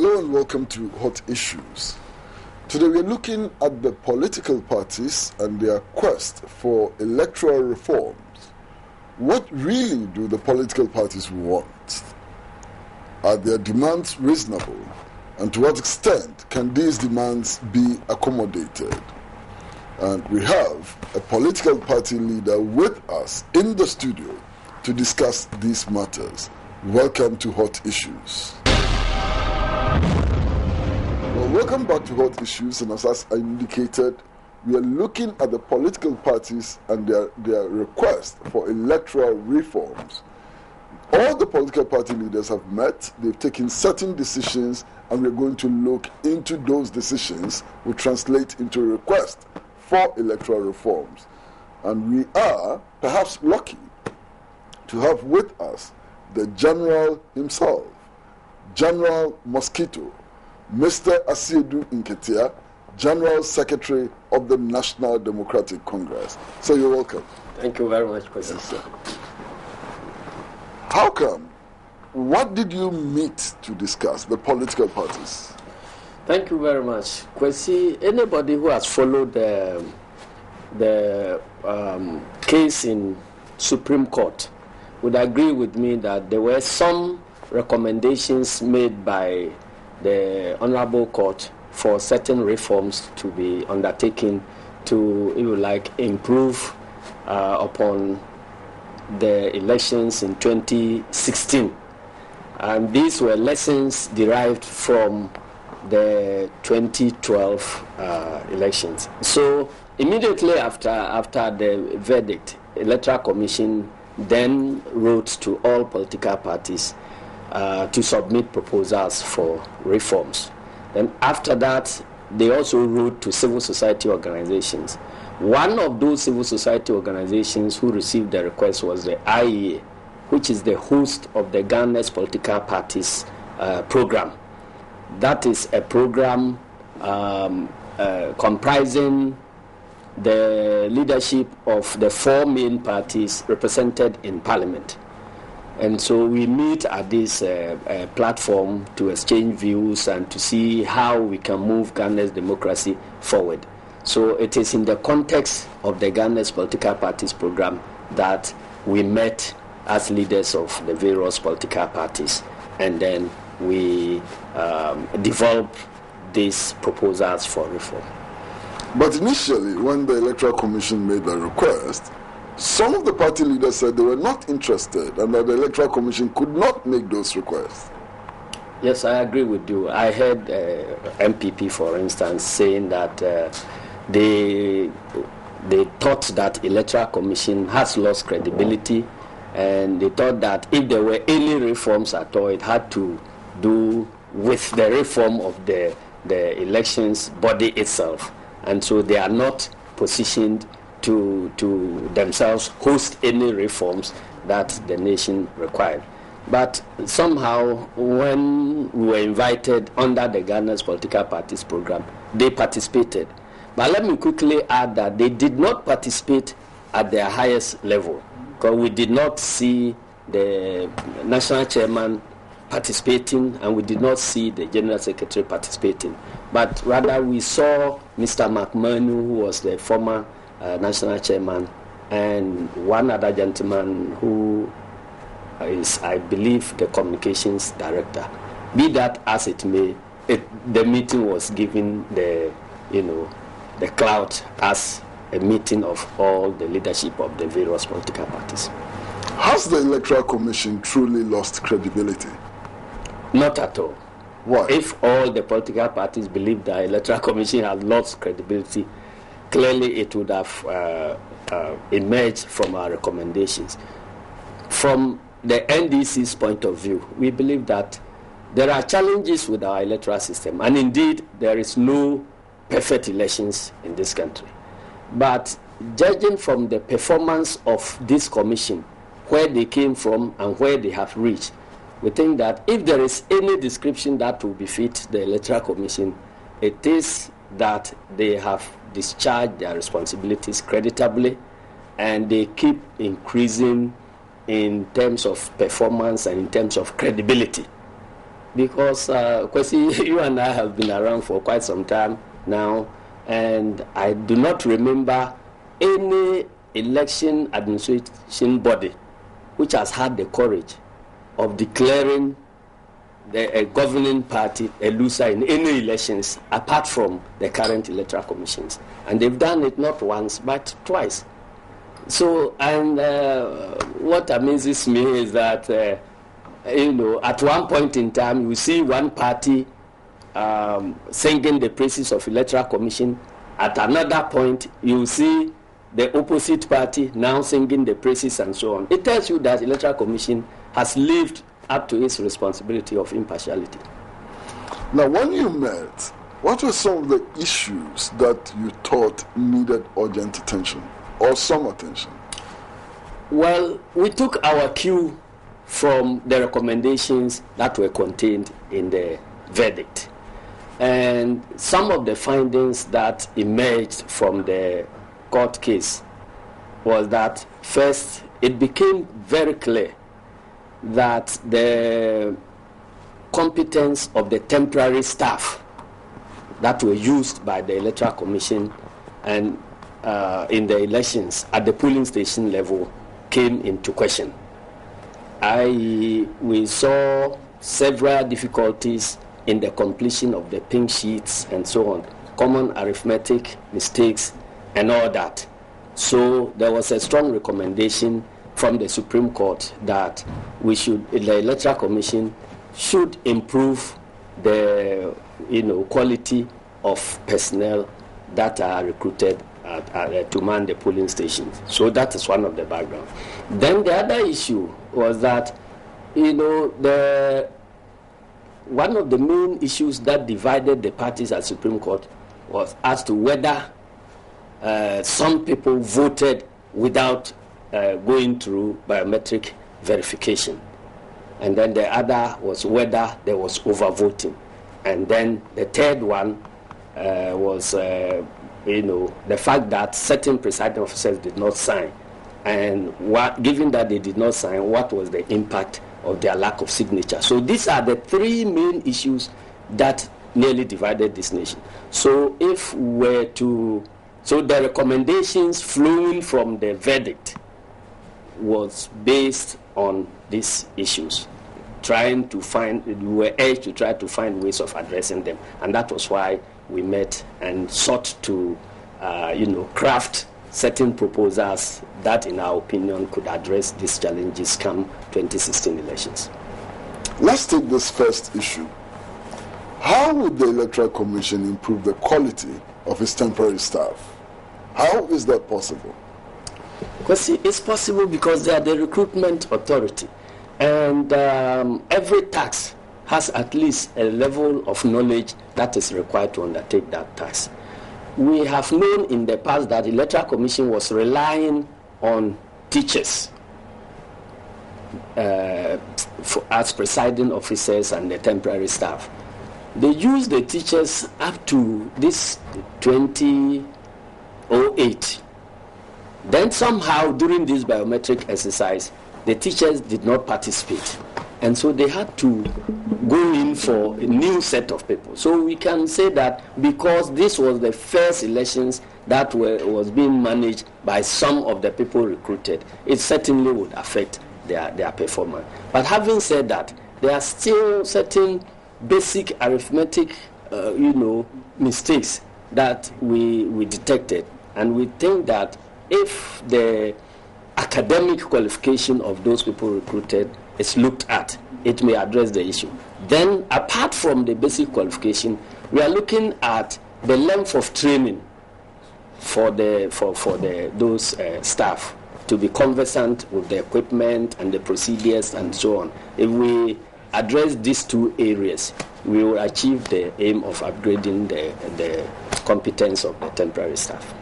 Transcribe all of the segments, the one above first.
Hello and welcome to Hot Issues. Today we are looking at the political parties and their quest for electoral reforms. What really do the political parties want? Are their demands reasonable? And to what extent can these demands be accommodated? And we have a political party leader with us in the studio to discuss these matters. Welcome to Hot Issues. Well, welcome back to Hot Issues, and as I indicated, we are looking at the political parties and their request for electoral reforms. All the political party leaders have met, they've taken certain decisions, and we're going to look into those decisions which translate into a request for electoral reforms. And we are perhaps lucky to have with us the General himself, General Mosquito, Mr. Asiedu Nketia, General Secretary of the National Democratic Congress. So you're welcome. Thank you very much, President. Yes, how come? What did you meet to discuss, the political parties? Thank you very much. Kwesi, anybody who has followed the case in Supreme Court would agree with me that there were some recommendations made by the Honorable Court for certain reforms to be undertaken to, if you like, improve upon the elections in 2016. And these were lessons derived from the 2012 elections. So immediately after the verdict, Electoral Commission then wrote to all political parties to submit proposals for reforms. Then after that, they also wrote to civil society organizations. One of those civil society organizations who received the request was the IEA, which is the host of the Ghana's political parties program. That is a program comprising the leadership of the four main parties represented in Parliament. And so we meet at this platform to exchange views and to see how we can move Ghana's democracy forward. So it is in the context of the Ghana's political parties program that we met as leaders of the various political parties, and then we developed these proposals for reform. But initially, when the Electoral Commission made the request, some of the party leaders said they were not interested and that the Electoral Commission could not make those requests. Yes, I agree with you. I heard MPP, for instance, saying that they thought that Electoral Commission has lost credibility, and they thought that if there were any reforms at all, it had to do with the reform of the elections body itself. And so they are not positioned to themselves host any reforms that the nation required. But somehow, when we were invited under the Ghana's political parties program, they participated. But let me quickly add that they did not participate at their highest level, because we did not see the national chairman participating, and we did not see the general secretary participating. But rather we saw Mr. McMahon, who was the former national chairman, and one other gentleman who is, I believe, the communications director. Be that as it may, the meeting was given the clout as a meeting of all the leadership of the various political parties. Has the Electoral Commission truly lost credibility? Not at all. Why? If all the political parties believe that the Electoral Commission has lost credibility, clearly it would have emerged from our recommendations. From the NDC's point of view, we believe that there are challenges with our electoral system, and indeed there is no perfect elections in this country. But judging from the performance of this commission, where they came from and where they have reached, we think that if there is any description that will befit the Electoral Commission, it is that they have discharged their responsibilities creditably, and they keep increasing in terms of performance and in terms of credibility. because Kwesi, you and I have been around for quite some time now, and I do not remember any election administration body which has had the courage of declaring a governing party a loser in any elections apart from the current electoral commissions. And they've done it not once but twice. So, and what amazes me is that, at one point in time, you see one party singing the praises of electoral commission. At another point, you see the opposite party now singing the praises and so on. It tells you that electoral commission has lived up to its responsibility of impartiality. Now, when you met, what were some of the issues that you thought needed urgent attention or some attention? Well, we took our cue from the recommendations that were contained in the verdict. And some of the findings that emerged from the court case was that, first, it became very clear that the competence of the temporary staff that were used by the Electoral Commission and in the elections at the polling station level came into question. We saw several difficulties in the completion of the pink sheets and so on, common arithmetic mistakes and all that. So there was a strong recommendation from the Supreme Court that the Electoral Commission should improve the quality of personnel that are recruited to man the polling stations. So that is one of the background. Then the other issue was that one of the main issues that divided the parties at Supreme Court was as to whether some people voted without going through biometric verification. And then the other was whether there was overvoting. And then the third one was, the fact that certain presiding officers did not sign. And given that they did not sign, what was the impact of their lack of signature? So these are the three main issues that nearly divided this nation. So so the recommendations flowing from the verdict was based on these issues, we were urged to try to find ways of addressing them. And that was why we met and sought to, craft certain proposals that, in our opinion, could address these challenges come 2016 elections. Let's take this first issue. How would the Electoral Commission improve the quality of its temporary staff? How is that possible? Because it's possible because they are the recruitment authority. And every task has at least a level of knowledge that is required to undertake that task. We have known in the past that the Electoral Commission was relying on teachers as presiding officers and the temporary staff. They used the teachers up to this 2008. Then somehow during this biometric exercise, the teachers did not participate. And so they had to go in for a new set of people. So we can say that because this was the first elections that was being managed by some of the people recruited, it certainly would affect their performance. But having said that, there are still certain basic arithmetic, mistakes that we detected. And we think that if the academic qualification of those people recruited is looked at, it may address the issue. Then, apart from the basic qualification, we are looking at the length of training for those staff to be conversant with the equipment and the procedures and so on. If we address these two areas, we will achieve the aim of upgrading the competence of the temporary staff.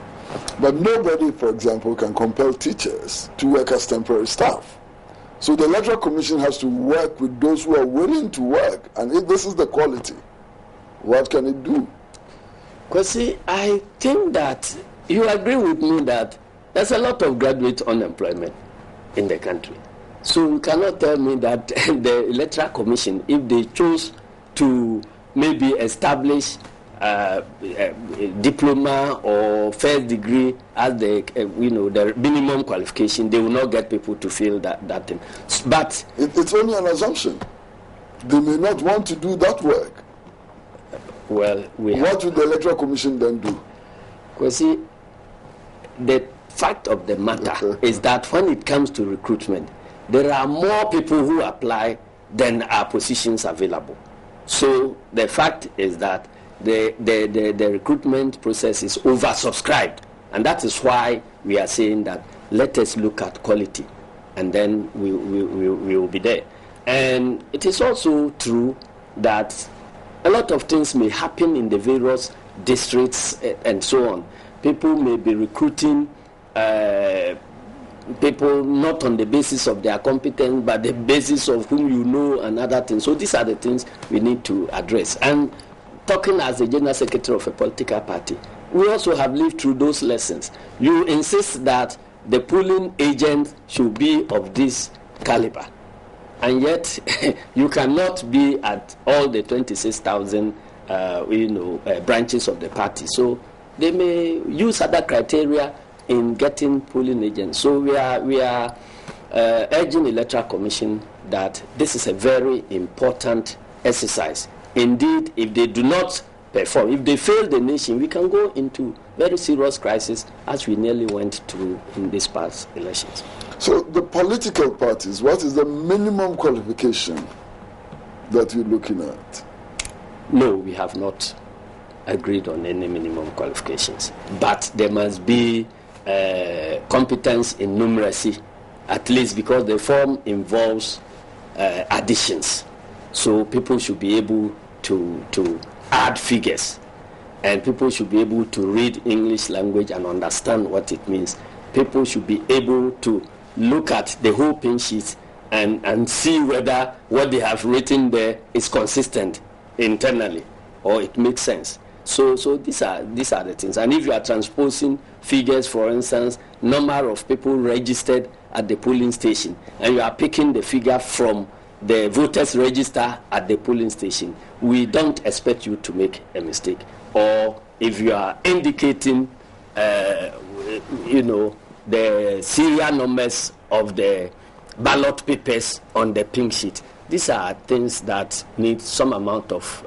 But nobody, for example, can compel teachers to work as temporary staff. So the Electoral Commission has to work with those who are willing to work. And if this is the quality, what can it do? Kwesi, I think that you agree with me that there's a lot of graduate unemployment in the country. So you cannot tell me that the Electoral Commission, if they choose to maybe establish a diploma or first degree as the the minimum qualification, they will not get people to fill that thing. But it's only an assumption. They may not want to do that work. Well, what would the Electoral Commission then do? Because see, the fact of the matter is that when it comes to recruitment, there are more people who apply than are positions available. So the fact is that the recruitment process is oversubscribed, and that is why we are saying that let us look at quality, and then we will be there. And it is also true that a lot of things may happen in the various districts and so on. People may be recruiting people not on the basis of their competence, but the basis of whom you know and other things. So these are the things we need to address. And talking as the general secretary of a political party, we also have lived through those lessons. You insist that the polling agent should be of this caliber, and yet you cannot be at all the 26,000 branches of the party. So they may use other criteria in getting polling agents. So we are urging the Electoral Commission that this is a very important exercise. Indeed, if they do not perform, if they fail the nation, we can go into very serious crisis as we nearly went through in these past elections. So the political parties, what is the minimum qualification that you're looking at? No, we have not agreed on any minimum qualifications, but there must be competence in numeracy, at least because the form involves additions. So people should be able to add figures, and people should be able to read English language and understand what it means. People should be able to look at the whole pin sheet and see whether what they have written there is consistent internally or it makes sense. So these are the things. And if you are transposing figures, for instance, number of people registered at the polling station, and you are picking the figure from the voters register at the polling station, we don't expect you to make a mistake. Or if you are indicating, the serial numbers of the ballot papers on the pink sheet, these are things that need some amount of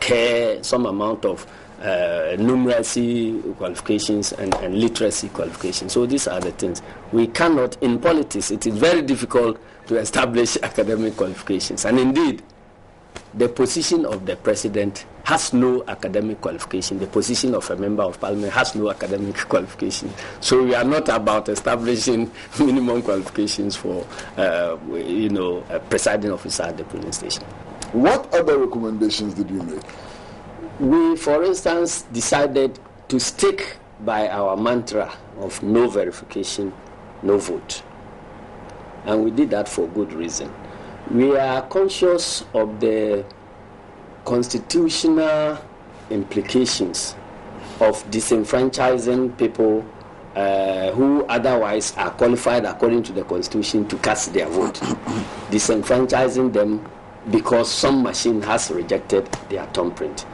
care, some amount of numeracy qualifications and literacy qualifications. So these are the things. We cannot, in politics, it is very difficult to establish academic qualifications. And indeed, the position of the president has no academic qualification. The position of a member of parliament has no academic qualification. So we are not about establishing minimum qualifications for, a presiding officer at the polling station. What other recommendations did you make? We, for instance, decided to stick by our mantra of no verification, no vote. And we did that for good reason. We are conscious of the constitutional implications of disenfranchising people who otherwise are qualified according to the Constitution to cast their vote. Disenfranchising them because some machine has rejected their thumbprint.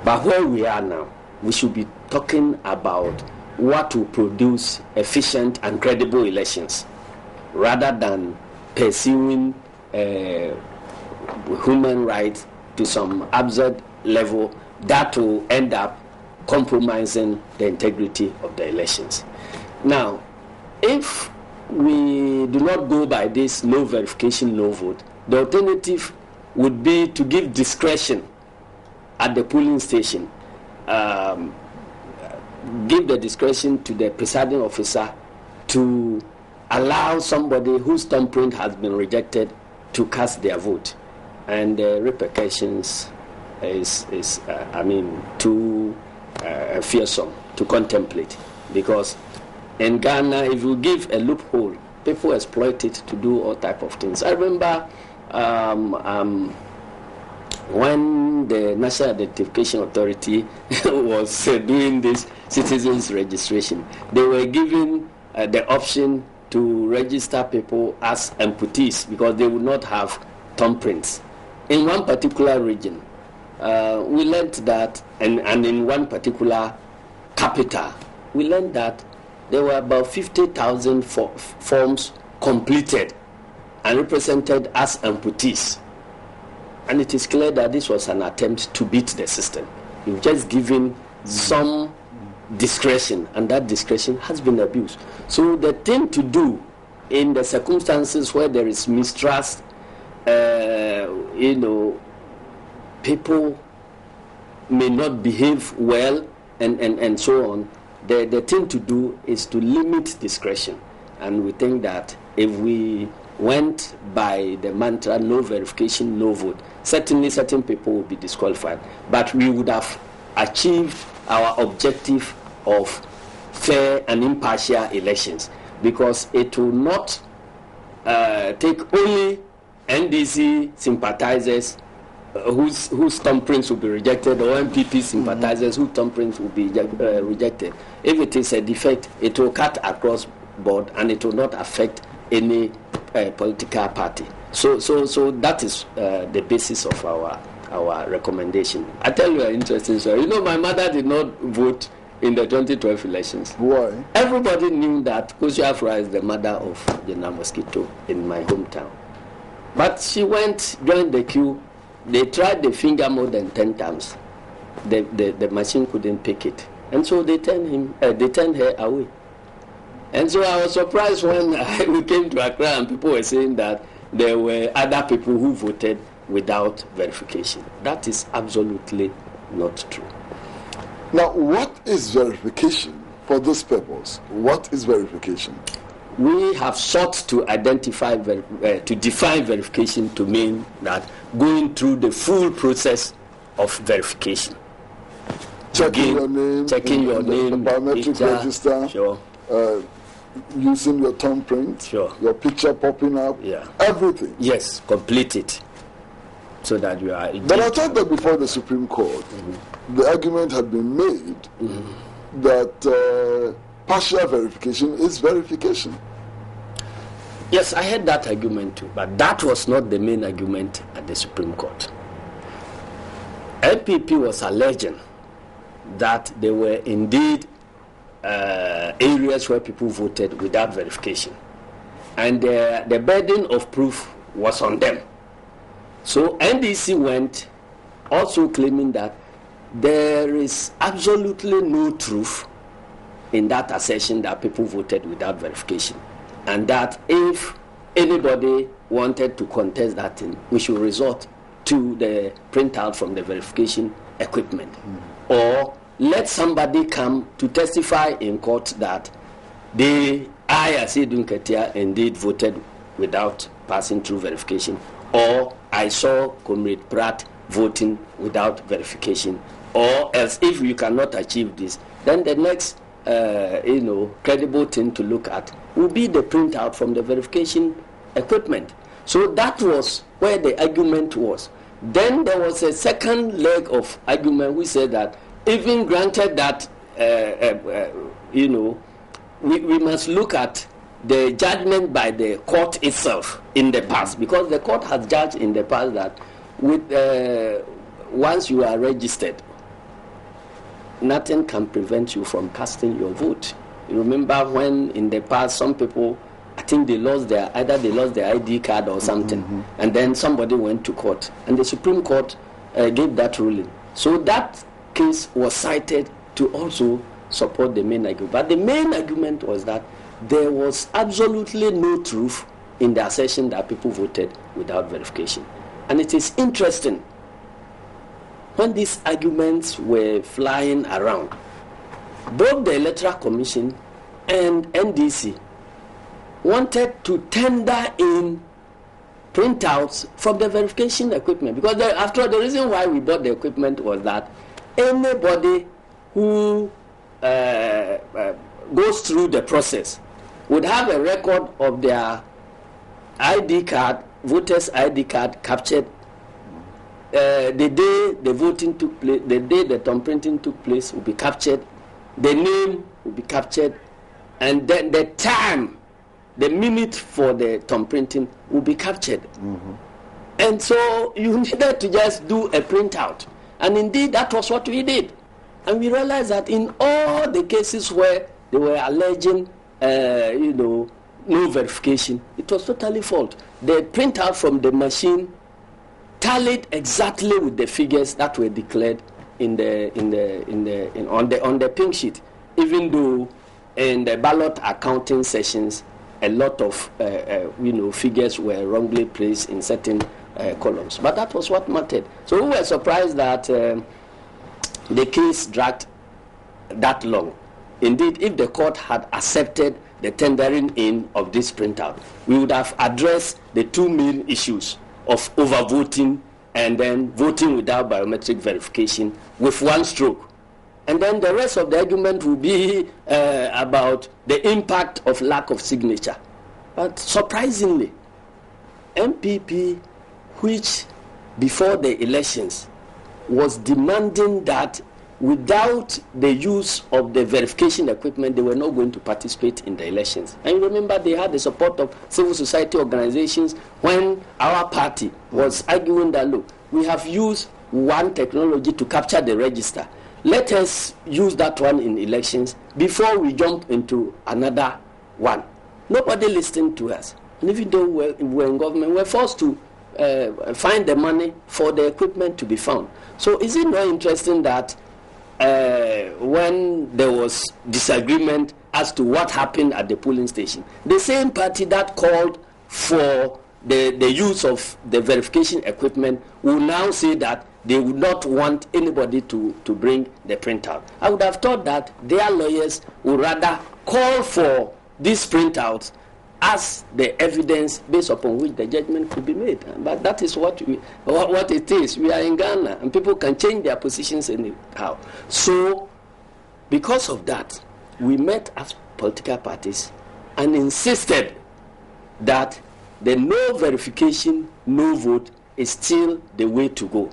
But where we are now, we should be talking about what will produce efficient and credible elections, rather than pursuing human rights to some absurd level that will end up compromising the integrity of the elections. Now, if we do not go by this no verification, no vote, the alternative would be to give discretion at the polling station, give the discretion to the presiding officer to allow somebody whose thumbprint has been rejected to cast their vote. And the repercussions is too fearsome to contemplate, because in Ghana, if you give a loophole, people exploit it to do all type of things. I remember when the National Identification Authority was doing this citizens registration, they were given the option to register people as amputees because they would not have thumbprints. In one particular region, we learned that, and in one particular capital, we learned that there were about 50,000 forms completed and represented as amputees. And it is clear that this was an attempt to beat the system. You've just given some discretion, and that discretion has been abused. So the thing to do in the circumstances where there is mistrust, people may not behave well, and so on, the thing to do is to limit discretion. And we think that if we went by the mantra, no verification, no vote, certainly certain people will be disqualified. But we would have achieved our objective of fair and impartial elections, because it will not take only NDC sympathizers whose thumbprints will be rejected, or MPP sympathizers whose thumbprints will be rejected. If it is a defect, it will cut across board, and it will not affect any political party. So that is the basis of our recommendation. I tell you an interesting story. My mother did not vote in the 2012 elections. Why? Everybody knew that Kosi Afra is the mother of General Mosquito in my hometown. But she went, joined the queue. They tried the finger more than 10 times. The machine couldn't pick it. And so they turned her away. And so I was surprised when we came to Accra and people were saying that there were other people who voted without verification. That is absolutely not true. Now, what is verification for this purpose? What is verification? We have sought to identify, to define verification to mean that going through the full process of verification. Checking your name, the biometric picture, register, sure. Using your thumbprint, sure. Your picture popping up, everything. Yes, complete it so that you are. But I thought that before the Supreme Court, the argument had been made that partial verification is verification. Yes, I heard that argument too, but that was not the main argument at the Supreme Court. NPP was alleging that there were indeed areas where people voted without verification, and the burden of proof was on them. So NDC went also claiming that there is absolutely no truth in that assertion that people voted without verification, and that if anybody wanted to contest that thing, we should resort to the printout from the verification equipment, or let somebody come to testify in court that I, Asiedu Nketia, indeed voted without passing through verification, or I saw Comrade Pratt voting without verification, or else if you cannot achieve this, then the next credible thing to look at will be the printout from the verification equipment. So that was where the argument was. Then there was a second leg of argument which said that even granted that we must look at the judgment by the court itself in the past, because the court has judged in the past that once you are registered, nothing can prevent you from casting your vote. You remember when in the past some people, I think either they lost their ID card or something, and then somebody went to court, and the Supreme Court gave that ruling. So that case was cited to also support the main argument. But the main argument was that there was absolutely no truth in the assertion that people voted without verification. And it is interesting, when these arguments were flying around, both the Electoral Commission and NDC wanted to tender in printouts from the verification equipment, because after all, the reason why we bought the equipment was that anybody who goes through the process would have a record of their ID card, voter's ID card captured the day the voting took place, the day the thumbprinting took place will be captured, the name will be captured, and then the time, the minute for the thumbprinting will be captured. And so you needed to just do a printout. And indeed, that was what we did. And we realized that in all the cases where they were alleging, no verification, it was totally false. The printout from the machine tallied exactly with the figures that were declared on the pink sheet, even though in the ballot accounting sessions a lot of figures were wrongly placed in certain columns. But that was what mattered. So we were surprised that the case dragged that long. Indeed, if the court had accepted the tendering in of this printout, we would have addressed the two main issues of overvoting and then voting without biometric verification with one stroke. And then the rest of the argument will be about the impact of lack of signature. But surprisingly, MPP, which before the elections was demanding that without the use of the verification equipment, they were not going to participate in the elections. And you remember they had the support of civil society organizations when our party was arguing that, look, we have used one technology to capture the register. Let us use that one in elections before we jump into another one. Nobody listened to us. And even though we were in government, we were forced to find the money for the equipment to be found. So is it not interesting that when there was disagreement as to what happened at the polling station, the same party that called for the use of the verification equipment will now say that they would not want anybody to bring the printout. I would have thought that their lawyers would rather call for these printouts as the evidence based upon which the judgment could be made. But that is what it is. We are in Ghana, and people can change their positions anyhow. So, because of that, we met as political parties and insisted that the no verification, no vote is still the way to go.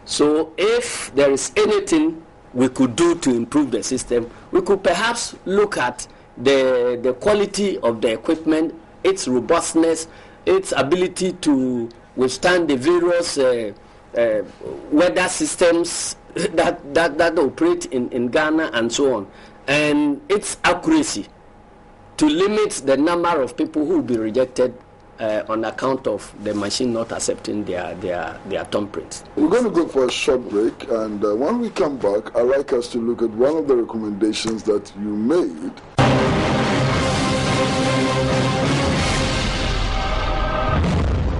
So if there is anything we could do to improve the system, we could perhaps look at the quality of the equipment, its robustness, its ability to withstand the various weather systems that operate in Ghana and so on, and its accuracy to limit the number of people who will be rejected on account of the machine not accepting their thumbprints. We're going to go for a short break, and when we come back, I'd like us to look at one of the recommendations that you made.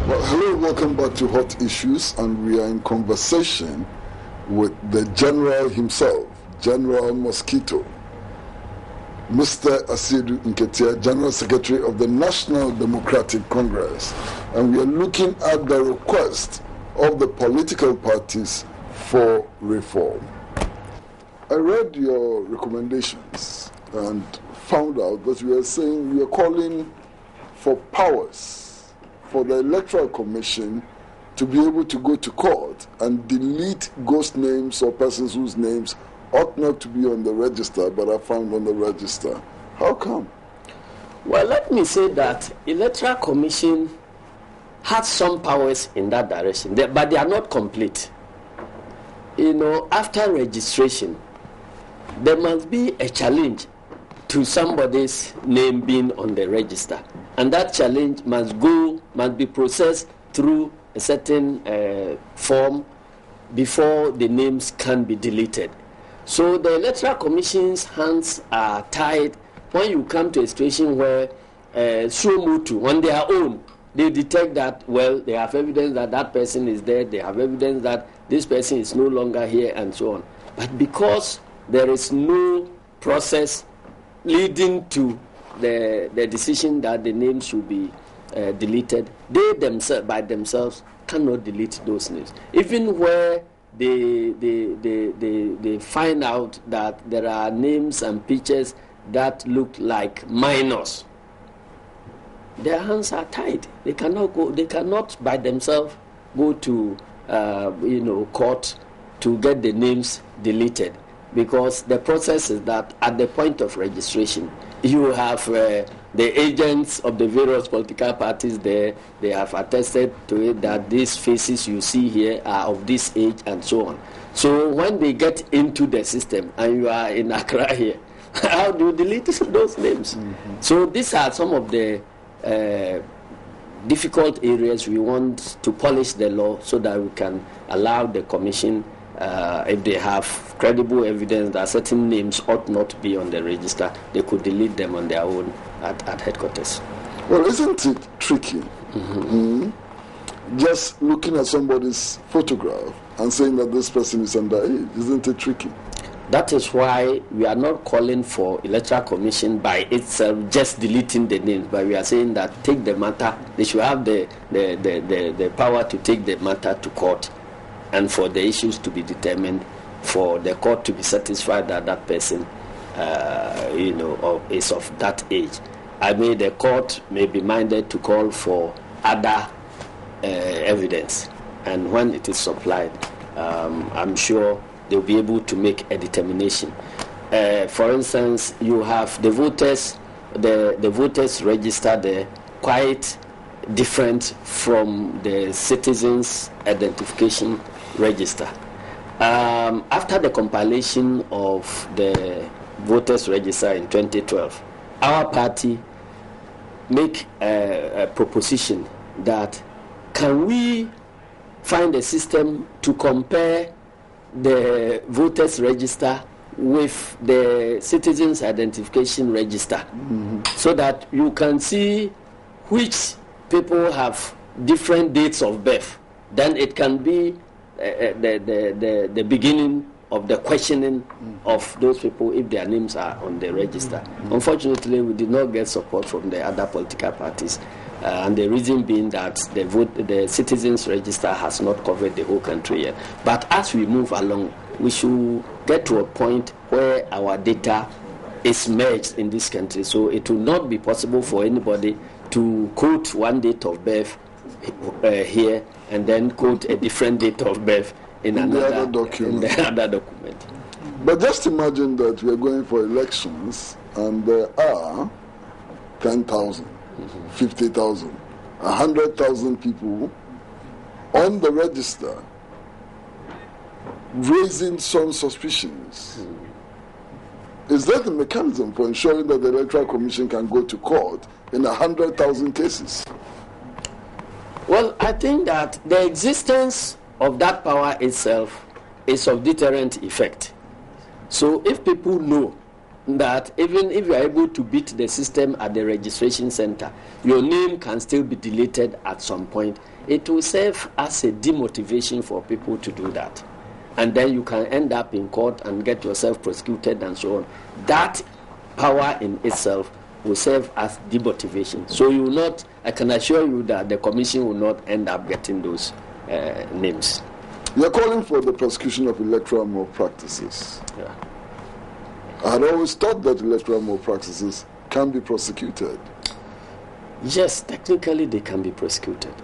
Well, hello, welcome back to Hot Issues, and we are in conversation with the General himself, General Mosquito, Mr. Asiedu Nketia, General Secretary of the National Democratic Congress, and we are looking at the request of the political parties for reform. I read your recommendations and found out that you are saying you are calling for powers for the Electoral Commission to be able to go to court and delete ghost names or persons whose names ought not to be on the register but are found on the register. How come? Well, let me say that Electoral Commission has some powers in that direction, but they are not complete. After registration, there must be a challenge to somebody's name being on the register, and that challenge must be processed through a certain form before the names can be deleted. So the Electoral Commission's hands are tied when you come to a situation where Suomutu, on their own, they detect that, well, they have evidence that that person is dead, they have evidence that this person is no longer here, and so on. But because there is no process leading to the decision that the name should be deleted, they themselves, by themselves, cannot delete those names. Even where they find out that there are names and pictures that look like minors, their hands are tied. They cannot by themselves go to court to get the names deleted, because the process is that at the point of registration you have the agents of the various political parties there, they have attested to it that these faces you see here are of this age and so on. So when they get into the system and you are in Accra here, how do you delete those names? Mm-hmm. So these are some of the difficult areas we want to polish the law so that we can allow the commission, if they have credible evidence that certain names ought not be on the register, they could delete them on their own at headquarters. Well, isn't it tricky? Mm-hmm. Just looking at somebody's photograph and saying that this person is underage, isn't it tricky? That is why we are not calling for electoral commission by itself just deleting the names, but we are saying that take the matter, they should have the power to take the matter to court and for the issues to be determined, for the court to be satisfied that that person is of that age. I mean, the court may be minded to call for other evidence, and when it is supplied, I'm sure they'll be able to make a determination. For instance, you have the voters register there quite different from the citizens identification register. After the compilation of the voters register in 2012, our party make a proposition that can we find a system to compare the voters register with the citizens identification register, mm-hmm. so that you can see which people have different dates of birth. Then it can be the beginning of the questioning mm-hmm. of those people if their names are on the register. Mm-hmm. Unfortunately, we did not get support from the other political parties. And the reason being that the citizens register has not covered the whole country yet. But as we move along, we should get to a point where our data is merged in this country. So it will not be possible for anybody to quote one date of birth here and then quote a different date of birth in another document. But just imagine that we are going for elections and there are 10,000. 50,000, 100,000 people on the register raising some suspicions. Is that the mechanism for ensuring that the Electoral Commission can go to court in 100,000 cases? Well, I think that the existence of that power itself is of deterrent effect. So if people know that even if you are able to beat the system at the registration center, your name can still be deleted at some point, it will serve as a demotivation for people to do that. And then you can end up in court and get yourself prosecuted and so on. That power in itself will serve as demotivation. So you will not, I can assure you that the commission will not end up getting those names. You are calling for the prosecution of electoral malpractices. Yeah. I had always thought that electoral malpractices can be prosecuted. Yes, technically they can be prosecuted.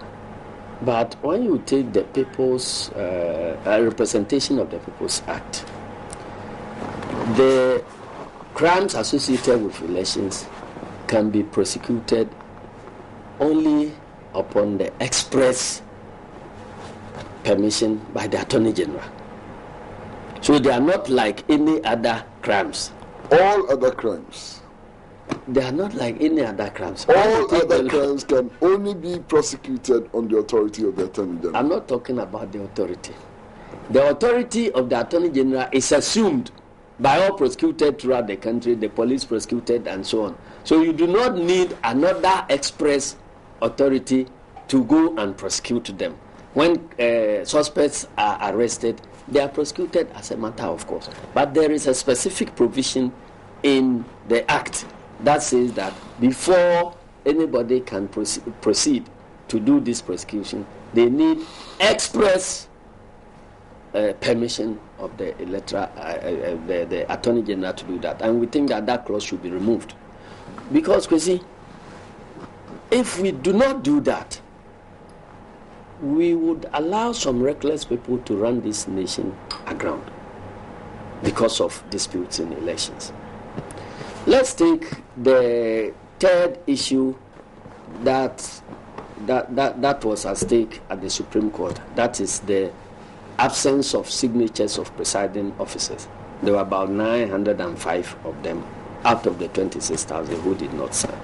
But when you take the People's Representation of the People's Act, the crimes associated with elections can be prosecuted only upon the express permission by the Attorney General. So they are not like any other crimes. All other crimes. They are not like any other crimes. All other crimes can only be prosecuted on the authority of the Attorney General. I'm not talking about the authority. The authority of the Attorney General is assumed by all prosecuted throughout the country, the police prosecuted and so on. So you do not need another express authority to go and prosecute them. When suspects are arrested, they are prosecuted as a matter of course. But there is a specific provision in the Act that says that before anybody can proceed to do this prosecution, they need express permission of the the Attorney General to do that. And we think that that clause should be removed. Because, Kwesi, if we do not do that, we would allow some reckless people to run this nation aground because of disputes in elections. Let's take the third issue that was at stake at the Supreme Court. That is the absence of signatures of presiding officers. There were about 905 of them out of the 26,000 who did not sign.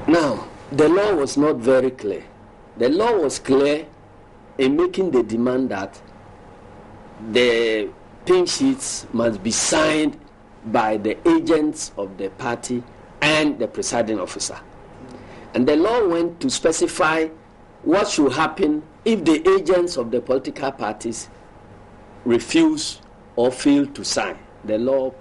Now, the law was not very clear. The law was clear in making the demand that the pink sheets must be signed by the agents of the party and the presiding officer. And the law went to specify what should happen if the agents of the political parties refuse or fail to sign. The law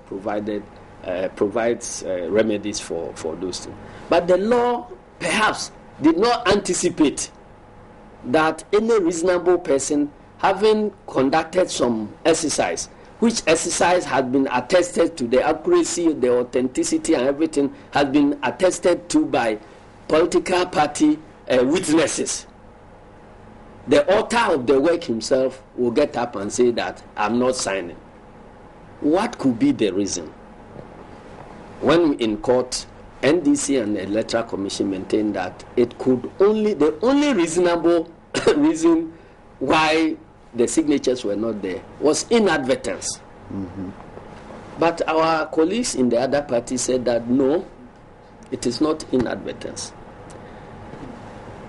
provides remedies for those things. But the law perhaps did not anticipate that any reasonable person, having conducted some exercise, which exercise had been attested to, the accuracy, the authenticity and everything has been attested to by political party witnesses. The author of the work himself will get up and say that I'm not signing. What could be the reason? When in court, NDC and the Electoral Commission maintained that the only reasonable reason why the signatures were not there was inadvertence. Mm-hmm. But our colleagues in the other party said that no, it is not inadvertence.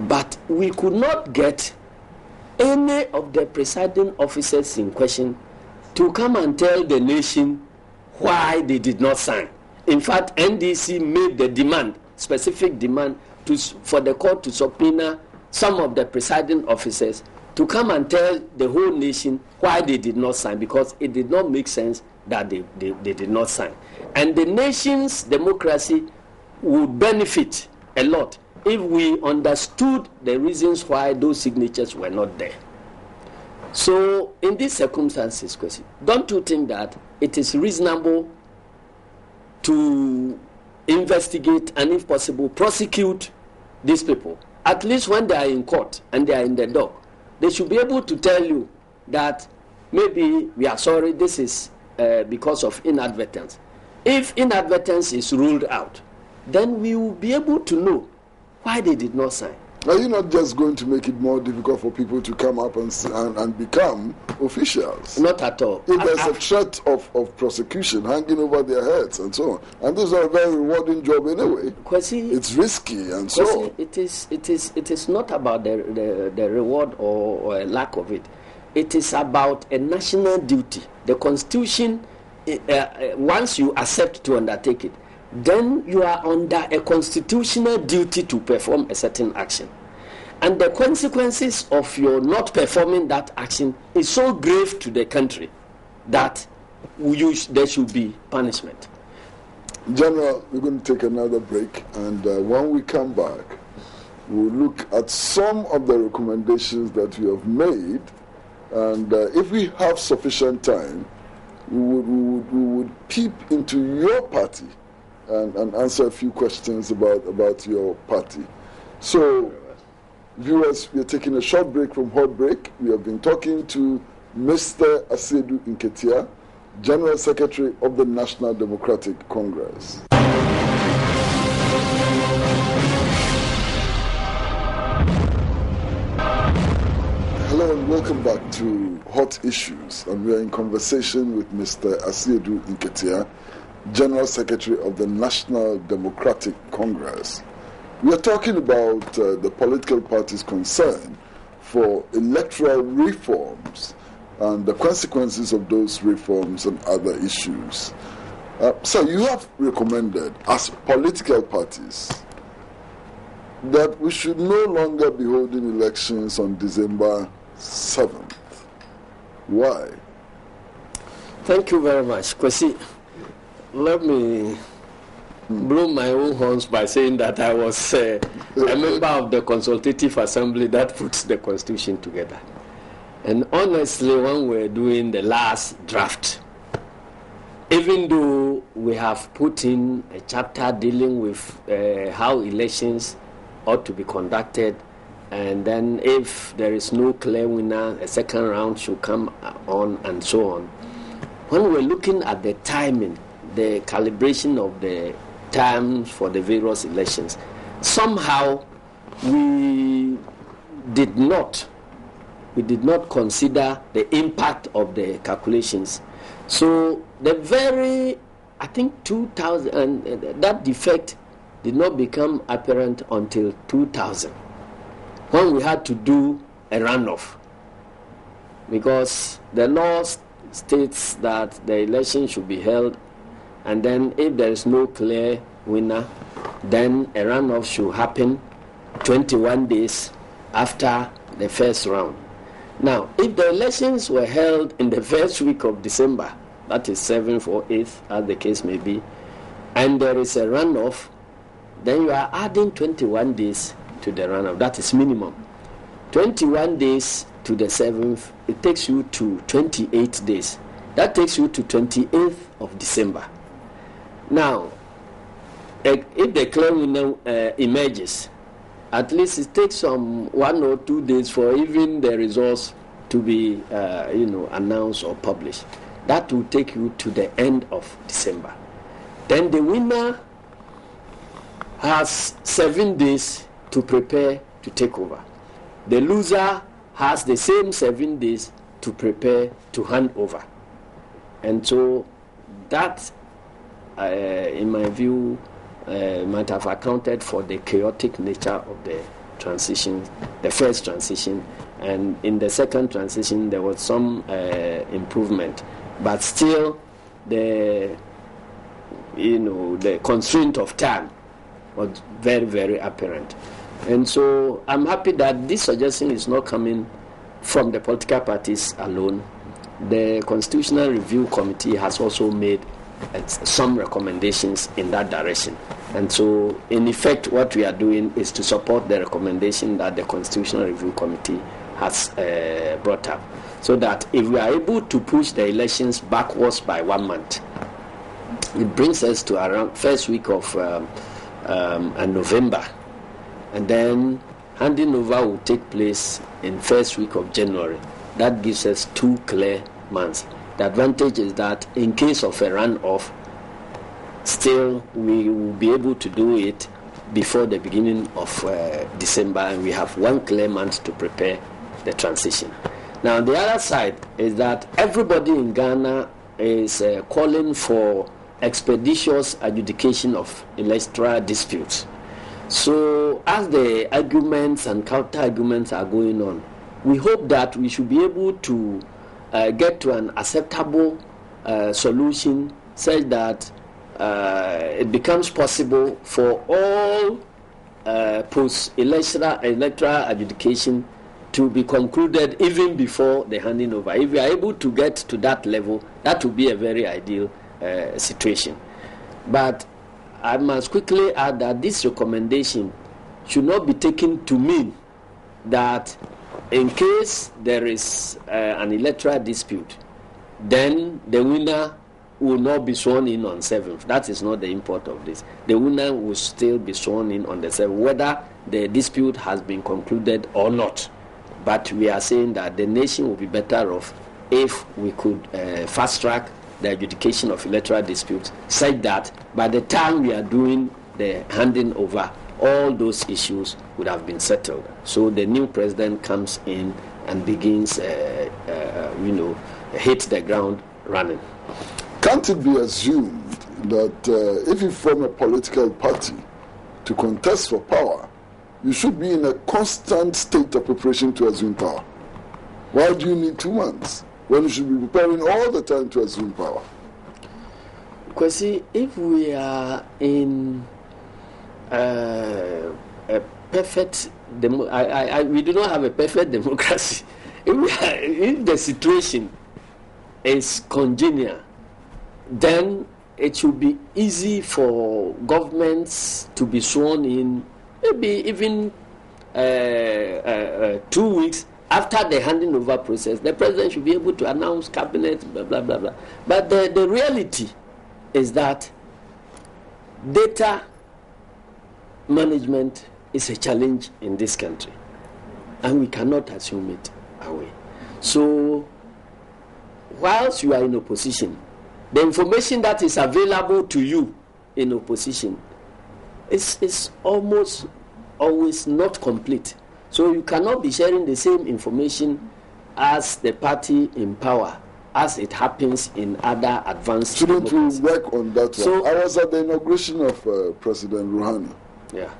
But we could not get any of the presiding officers in question to come and tell the nation why they did not sign. In fact, NDC made the demand, specific demand, for the court to subpoena some of the presiding officers to come and tell the whole nation why they did not sign, because it did not make sense that they did not sign. And the nation's democracy would benefit a lot if we understood the reasons why those signatures were not there. So in these circumstances, don't you think that it is reasonable to investigate and, if possible, prosecute these people? At least when they are in court and they are in the dock, they should be able to tell you that maybe we are sorry, this is because of inadvertence. If inadvertence is ruled out, then we will be able to know why they did not sign. Are you not just going to make it more difficult for people to come up and become officials? Not at all. If there's a threat of prosecution hanging over their heads and so on, and this is a very rewarding job anyway. Kwesi, it's risky and so on. It is not about the reward or lack of it. It is about a national duty. The Constitution, once you accept to undertake it, then you are under a constitutional duty to perform a certain action. And the consequences of your not performing that action is so grave to the country that there should be punishment. General, we're going to take another break, and when we come back, we'll look at some of the recommendations that you have made, and if we have sufficient time, we would peep into your party and answer a few questions about your party. So, viewers, we are taking a short break from Hot Break. We have been talking to Mr. Asiedu Nketia, General Secretary of the National Democratic Congress. Hello and welcome back to Hot Issues, and we are in conversation with Mr. Asiedu Nketia, General Secretary of the National Democratic Congress. We are talking about the political party's concern for electoral reforms and the consequences of those reforms and other issues. So you have recommended, as political parties, that we should no longer be holding elections on December 7th. Why? Thank you very much, Kwesi. Let me blow my own horns by saying that I was a member of the Consultative Assembly that puts the Constitution together. And honestly, when we were doing the last draft, even though we have put in a chapter dealing with how elections ought to be conducted, and then if there is no clear winner, a second round should come on, and so on. When we're looking at the timing, the calibration of the times for the various elections. Somehow we did not consider the impact of the calculations. So I think 2000, and that defect did not become apparent until 2000, when we had to do a runoff, because the law states that the election should be held, and then if there is no clear winner, then a runoff should happen 21 days after the first round. Now, if the elections were held in the first week of December, that is 7th or 8th, as the case may be, and there is a runoff, then you are adding 21 days to the runoff. That is minimum. 21 days to the 7th, it takes you to 28 days. That takes you to 28th of December. Now, if the clear winner emerges, at least it takes some 1 or 2 days for even the results to be announced or published. That will take you to the end of December. Then the winner has 7 days to prepare to take over. The loser has the same 7 days to prepare to hand over. And so that, in my view, might have accounted for the chaotic nature of the transition, the first transition, and in the second transition there was some improvement, but still the constraint of time was very, very apparent. And so I'm happy that this suggestion is not coming from the political parties alone. The Constitutional Review Committee has also made some recommendations in that direction. And so, in effect, what we are doing is to support the recommendation that the Constitutional Review Committee has brought up, so that if we are able to push the elections backwards by 1 month, it brings us to around first week of November, and then handing over will take place in first week of January. That gives us 2 clear months. The advantage is that in case of a runoff, still we will be able to do it before the beginning of December, and we have 1 clear month to prepare the transition. Now, the other side is that everybody in Ghana is calling for expeditious adjudication of electoral disputes. So, as the arguments and counter-arguments are going on, we hope that we should be able to get to an acceptable solution, such that it becomes possible for all post-electoral adjudication to be concluded even before the handing over. If we are able to get to that level, that would be a very ideal situation. But I must quickly add that this recommendation should not be taken to mean that in case there is an electoral dispute, then the winner will not be sworn in on 7th. That is not the import of this. The winner will still be sworn in on the 7th, whether the dispute has been concluded or not. But we are saying that the nation will be better off if we could fast track the adjudication of electoral disputes, such that by the time we are doing the handing over, all those issues would have been settled. So the new president comes in and begins, hit the ground running. Can't it be assumed that if you form a political party to contest for power, you should be in a constant state of preparation to assume power? Why do you need 2 months when you should be preparing all the time to assume power? Because see, if we are in a perfect we do not have a perfect democracy. If the situation is congenial, then it should be easy for governments to be sworn in, maybe even 2 weeks after the handing over process. The president should be able to announce cabinet, blah, blah, blah, blah. But the reality is that data management is a challenge in this country, and we cannot assume it away. So, whilst you are in opposition, the information that is available to you in opposition is almost always not complete. So you cannot be sharing the same information as the party in power as it happens in other advanced Shouldn't democracies. we work on that one? I was at the inauguration of President Rouhani. Yeah.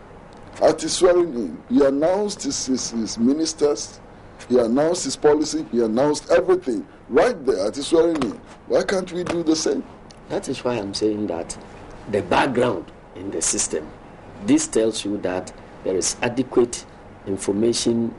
At his swearing in, he announced his ministers, he announced his policy, he announced everything right there at his swearing in. Why can't we do the same? That is why I'm saying that the background in the system, this tells you that there is adequate information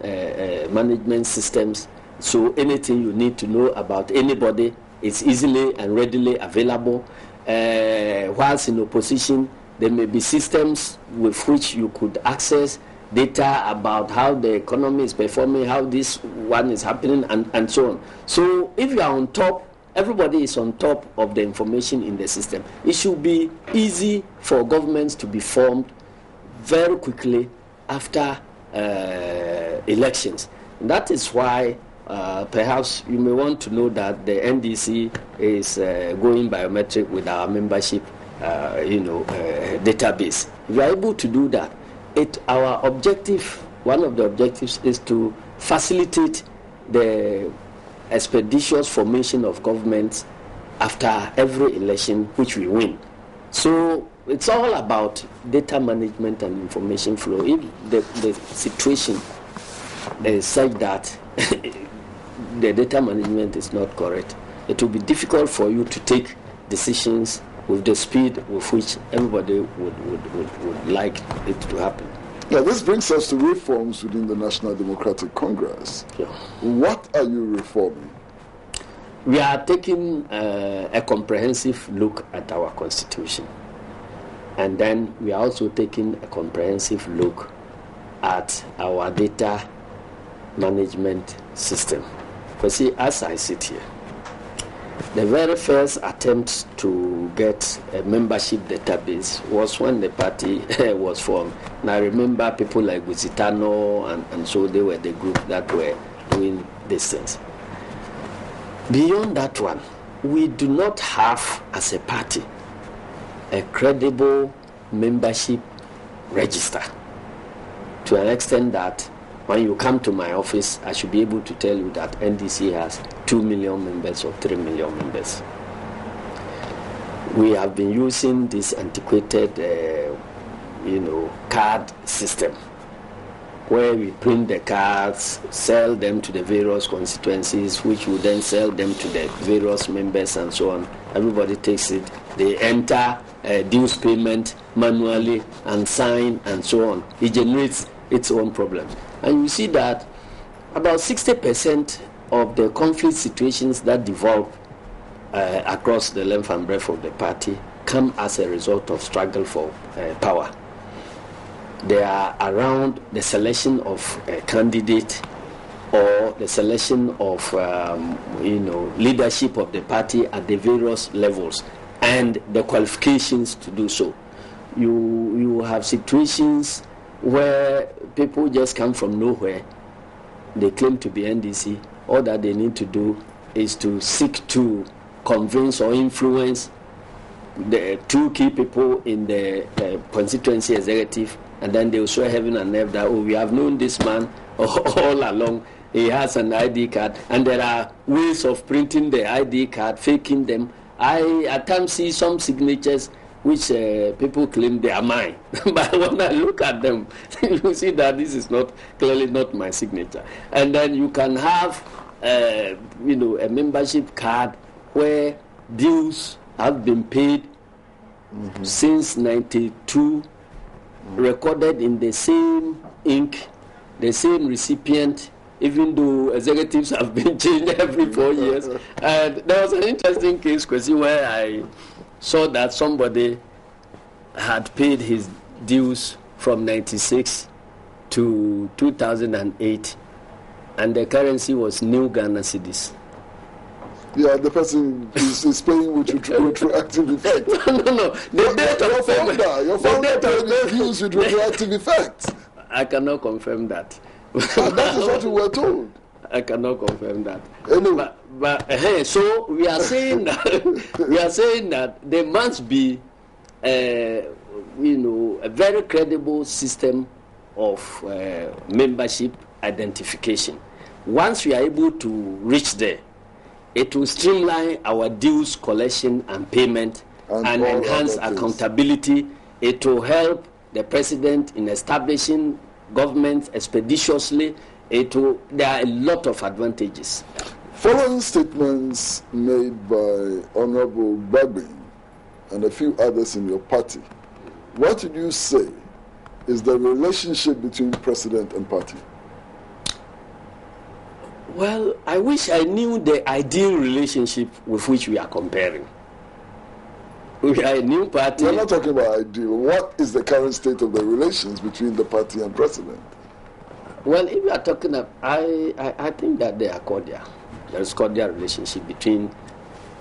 management systems, so anything you need to know about anybody is easily and readily available. Whilst in opposition, there may be systems with which you could access data about how the economy is performing, how this one is happening, and so on. So if you are on top, everybody is on top of the information in the system. It should be easy for governments to be formed very quickly after elections. And that is why perhaps you may want to know that the NDC is going biometric with our membership database. If you are able to do that, our objective, one of the objectives, is to facilitate the expeditious formation of governments after every election which we win. So it's all about data management and information flow. If the situation is such that the data management is not correct, it will be difficult for you to take decisions with the speed with which everybody would like it to happen. Yeah, this brings us to reforms within the National Democratic Congress. Yeah. What are you reforming? We are taking a comprehensive look at our constitution. And then we are also taking a comprehensive look at our data management system. Because see, as I sit here, the very first attempt to get a membership database was when the party was formed. And I remember people like Gusitano and so they were the group that were doing these things. Beyond that one, we do not have, as a party, a credible membership register, to an extent that when you come to my office, I should be able to tell you that NDC has 2 million members or 3 million members. We have been using this antiquated, card system, where we print the cards, sell them to the various constituencies, which will then sell them to the various members and so on. Everybody takes it. They enter dues payment manually and sign and so on. It generates its own problems. And you see that about 60% of the conflict situations that develop across the length and breadth of the party come as a result of struggle for power. They are around the selection of a candidate or the selection of leadership of the party at the various levels and the qualifications to do so. You have situations where people just come from nowhere. They claim to be NDC. All that they need to do is to seek to convince or influence the two key people in the constituency executive, and then they will show heaven and earth that, we have known this man all along. He has an ID card, and there are ways of printing the ID card, faking them. I at times see some signatures which people claim they are mine. But when I look at them, you see that this is clearly not my signature. And then you can have, a membership card where dues have been paid since 92, recorded in the same ink, the same recipient, even though executives have been changed every 4 years. And there was an interesting case, Kwesi, where I saw that somebody had paid his dues from 96 to 2008, and the currency was new Ghana cedis. Yeah, the person is paying with retroactive effect. No. Your founder paid his dues with retroactive effect. I cannot confirm that. And that is what we were told. I cannot confirm that. Anyway. But so we are saying that there must be a very credible system of membership identification. Once we are able to reach there, it will streamline our dues collection and payment and enhance accountability. It will help the president in establishing government expeditiously. There are a lot of advantages. Following statements made by Honorable Babin and a few others in your party, what did you say is the relationship between president and party? Well, I wish I knew the ideal relationship with which we are comparing. We are a new party. We're not talking about ideal. What is the current state of the relations between the party and president? Well, if we are talking about, I think that they are cordial. There is cordial relationship between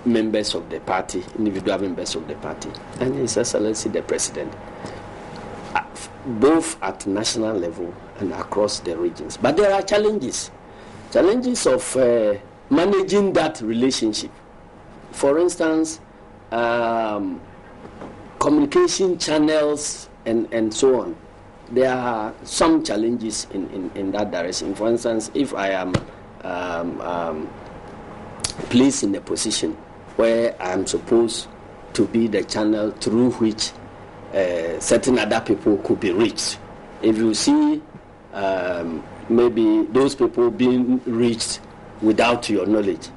members of the party, individual members of the party, and His Excellency the President, both at national level and across the regions. But there are challenges of managing that relationship. For instance, communication channels and so on. There are some challenges in that direction. For instance, if I am placed in a position where I am supposed to be the channel through which certain other people could be reached, if you see maybe those people being reached without your knowledge,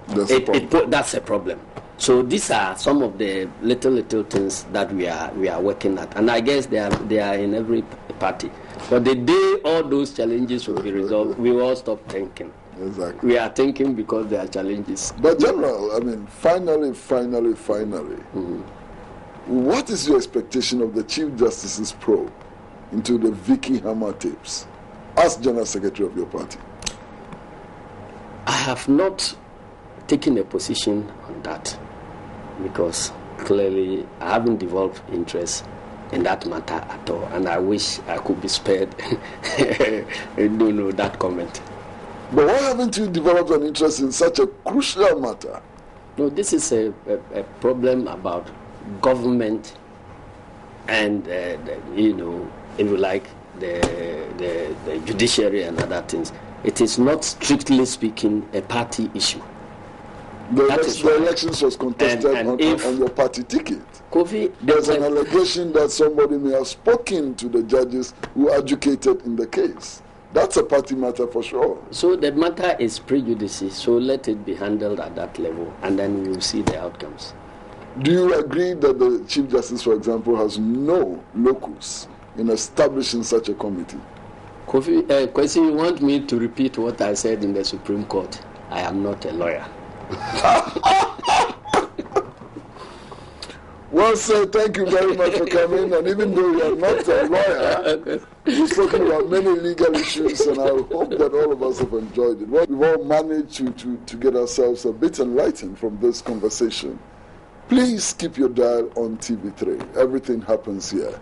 that's a problem. So these are some of the little things that we are working at, and I guess they are in every party. But the day all those challenges will be resolved, we will all stop thinking. Exactly. We are thinking because there are challenges. But General, I mean, finally, what is your expectation of the Chief Justice's probe into the Vicky Hammer tapes as General Secretary of your party? I have not taken a position on that because clearly I haven't developed interest in that matter at all, and I wish I could be spared that comment. But why haven't you developed an interest in such a crucial matter? No, this is a problem about government and if you like, the judiciary and other things. It is not, strictly speaking, a party issue. The elections was contested on your party ticket. There's an allegation that somebody may have spoken to the judges who adjudicated in the case. That's a party matter for sure. So the matter is prejudice, so let it be handled at that level, and then we will see the outcomes. Do you agree that the Chief Justice, for example, has no locus in establishing such a committee? Kwesi, you want me to repeat what I said in the Supreme Court? I am not a lawyer. Well, sir, thank you very much for coming. And even though you are not a lawyer, you've spoken about many legal issues, and I hope that all of us have enjoyed it. Well, we've all managed to get ourselves a bit enlightened from this conversation. Please keep your dial on TV3. Everything happens here.